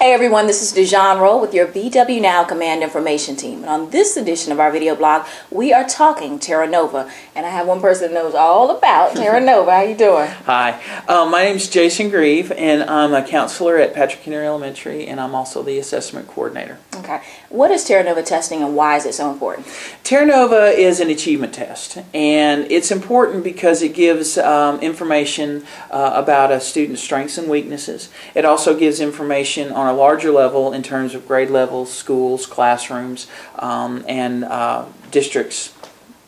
Hey everyone, this is Dijon Rolle with your BW Now Command Information Team. And on this edition of our video blog, we are talking Terra Nova. And I have one person that knows all about Terra Nova. How you doing? Hi, my name is Jason Greve, and I'm a counselor at Patrick Henry Elementary, and I'm also the assessment coordinator. Okay. What is Terra Nova testing and why is it so important? Terra Nova is an achievement test, and it's important because it gives information about a student's strengths and weaknesses. It also gives information on a larger level in terms of grade levels, schools, classrooms, and districts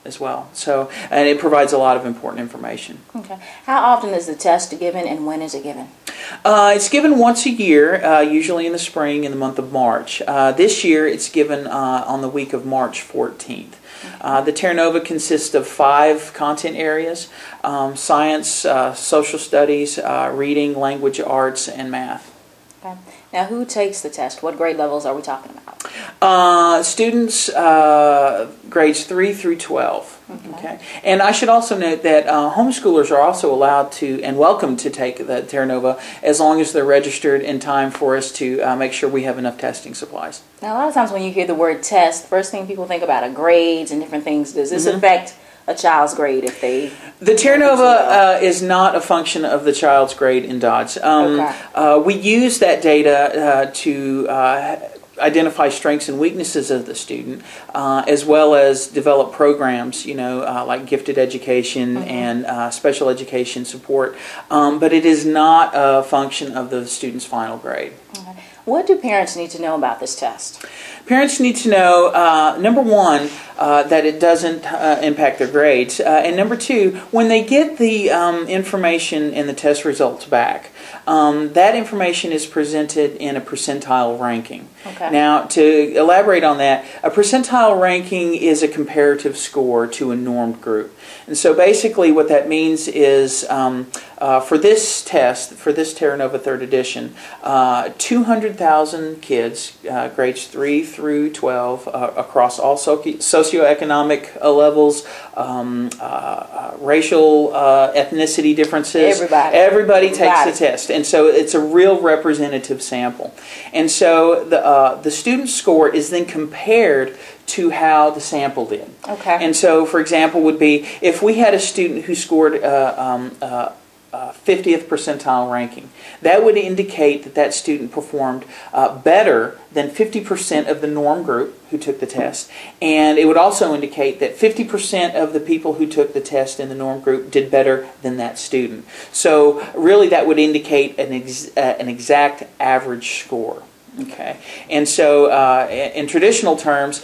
as well. And it provides a lot of important information. Okay. How often is the test given and when is it given? It's given once a year, usually in the spring in the month of March. This year it's given on the week of March 14th. The Terra Nova consists of 5 content areas: science, social studies, reading, language arts, and math. Okay. Now, who takes the test? What grade levels are we talking about? Students grades 3 through 12. Okay. And I should also note that homeschoolers are also allowed to and welcome to take the Terra Nova as long as they're registered in time for us to make sure we have enough testing supplies. Now, a lot of times when you hear the word test, first thing people think about are grades and different things. Does this affect a child's grade if they... The Terra Nova is not a function of the child's grade in Dodge. We use that data to identify strengths and weaknesses of the student, as well as develop programs, like gifted education and special education support. But it is not a function of the student's final grade. Okay. What do parents need to know about this test? Parents need to know, number one, that it doesn't impact their grades, and number two, when they get the information and the test results back, that information is presented in a percentile ranking. Okay. Now, to elaborate on that, a percentile ranking is a comparative score to a normed group. And so basically what that means is for this test, for this Terra Nova 3rd edition, 200,000 kids, grades 3 through 12, across all socioeconomic levels, racial, ethnicity differences. Everybody takes the test. And so it's a real representative sample. And so the student's score is then compared to how the sample did. Okay. And so, for example, would be if we had a student who scored 50th percentile ranking, that would indicate that that student performed better than 50% of the norm group who took the test, and it would also indicate that 50% of the people who took the test in the norm group did better than that student. So really that would indicate an exact average score. Okay, and so in traditional terms,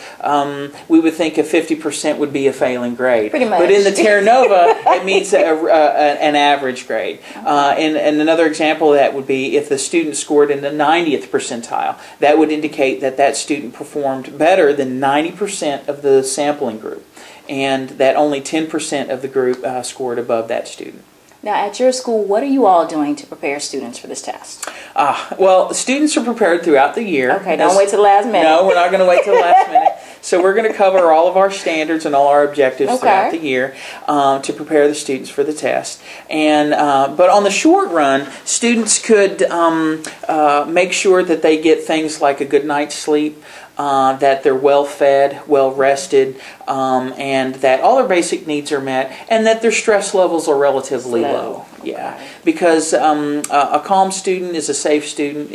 we would think a 50% would be a failing grade. Pretty much. But in the Terra Nova, it means an average grade. And another example of that would be if the student scored in the 90th percentile. That would indicate that that student performed better than 90% of the sampling group, and that only 10% of the group scored above that student. Now, at your school, what are you all doing to prepare students for this test? Well, students are prepared throughout the year. Okay, don't wait till the last minute. No, we're not going to wait till the last minute. So we're going to cover all of our standards and all our objectives throughout the year to prepare the students for the test. And but on the short run, students could make sure that they get things like a good night's sleep, that they're well fed, well rested, and that all their basic needs are met, and that their stress levels are relatively low. Yeah, because a calm student is a safe student.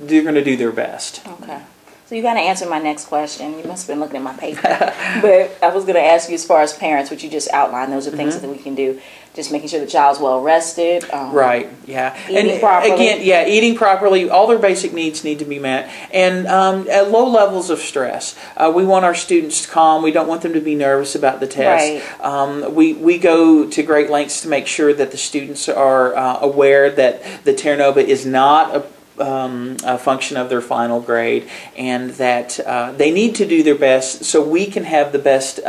They're going to do their best. Okay. So you kind of answered my next question. You must have been looking at my paper. But I was going to ask you, as far as parents, which you just outlined, those are things that we can do. Just making sure the child's well rested. Right, yeah. Eating properly. Again, yeah, eating properly. All their basic needs need to be met. And at low levels of stress. We want our students calm. We don't want them to be nervous about the test. Right. We go to great lengths to make sure that the students are aware that the Terra Nova is not a function of their final grade, and that they need to do their best so we can have the best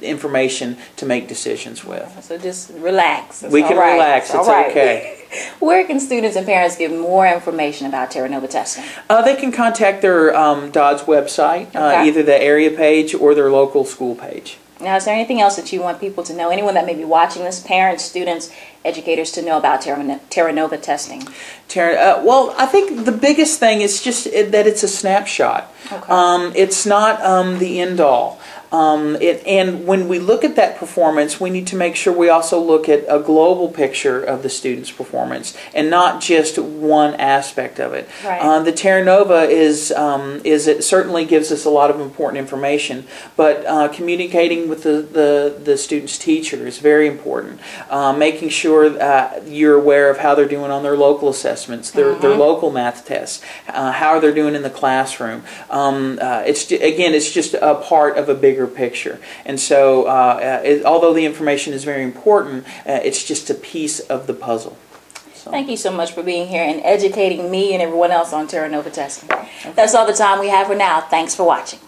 information to make decisions with. So just relax. We can relax. It's okay. Where can students and parents get more information about Terra Nova testing? They can contact their Dodge website, either the area page or their local school page. Now, is there anything else that you want people to know, anyone that may be watching this, parents, students, educators, to know about Terra Nova testing? Well, I think the biggest thing is just that it's a snapshot. Okay. It's not the end-all. And when we look at that performance, we need to make sure we also look at a global picture of the student's performance and not just one aspect of it. Right. The Terra Nova it certainly gives us a lot of important information, but communicating with the student's teacher is very important. Making sure you're aware of how they're doing on their local assessments, their local math tests, how they're doing in the classroom. It's just a part of a bigger picture. And so, although the information is very important, it's just a piece of the puzzle. So. Thank you so much for being here and educating me and everyone else on Terra Nova testing. That's all the time we have for now. Thanks for watching.